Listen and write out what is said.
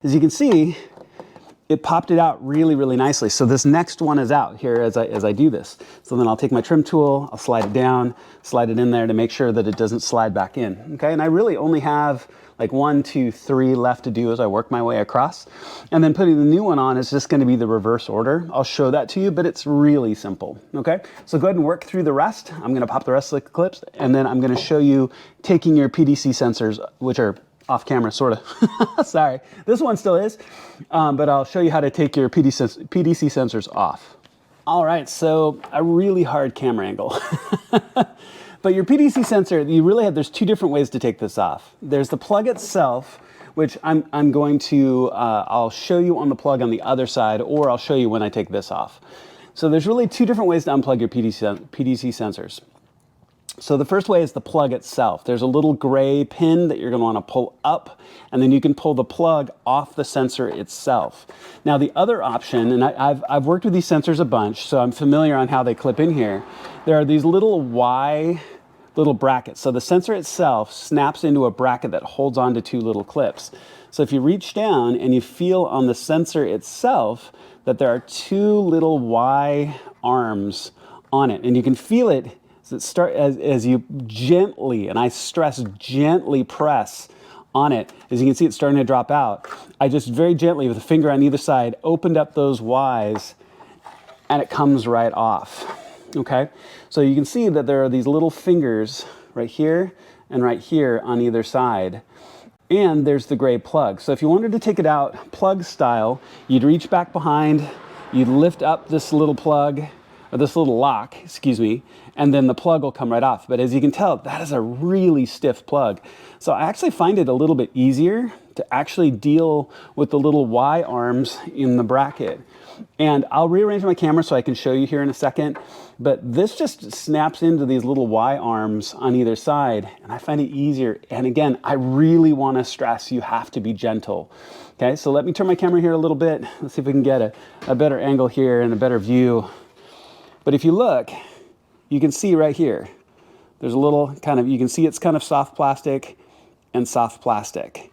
As you can see, it popped it out really, really nicely. So this next one is out here as I do this. So then I'll take my trim tool, I'll slide it down, slide it in there to make sure that it doesn't slide back in, okay? And I really only have like 1, 2, 3 left to do as I work my way across. And then putting the new one on is just gonna be the reverse order. I'll show that to you, but it's really simple, okay? So go ahead and work through the rest. I'm gonna pop the rest of the clips, and then I'm gonna show you taking your PDC sensors, which are off camera, sort of. Sorry, this one still is, but I'll show you how to take your PDC sensors off. All right, so a really hard camera angle. But your PDC sensor, there's 2 different ways to take this off. There's the plug itself, which I'm going to, I'll show you on the plug on the other side, or I'll show you when I take this off. So there's really 2 different ways to unplug your PDC sensors. So the first way is the plug itself. There's a little gray pin that you're going to want to pull up, and then you can pull the plug off the sensor itself. Now the other option, and I've worked with these sensors a bunch, so I'm familiar on how they clip in here. There are these little little brackets. So the sensor itself snaps into a bracket that holds onto 2 little clips. So if you reach down and you feel on the sensor itself that there are 2 little Y arms on it, and you can feel it as you gently, and I stress gently, press on it. As you can see, it's starting to drop out. I just very gently, with a finger on either side, opened up those Ys, and it comes right off, okay? So you can see that there are these little fingers right here and right here on either side. And there's the gray plug. So if you wanted to take it out plug style, you'd reach back behind, you'd lift up this little plug, or this little lock, excuse me, and then the plug will come right off. But as you can tell, that is a really stiff plug. So I actually find it a little bit easier to actually deal with the little Y arms in the bracket. And I'll rearrange my camera so I can show you here in a second, but this just snaps into these little Y arms on either side, and I find it easier. And again, I really want to stress you have to be gentle. Okay, so let me turn my camera here a little bit. Let's see if we can get a better angle here and a better view. But if you look, you can see right here, there's a little kind of, you can see it's kind of soft plastic and soft plastic.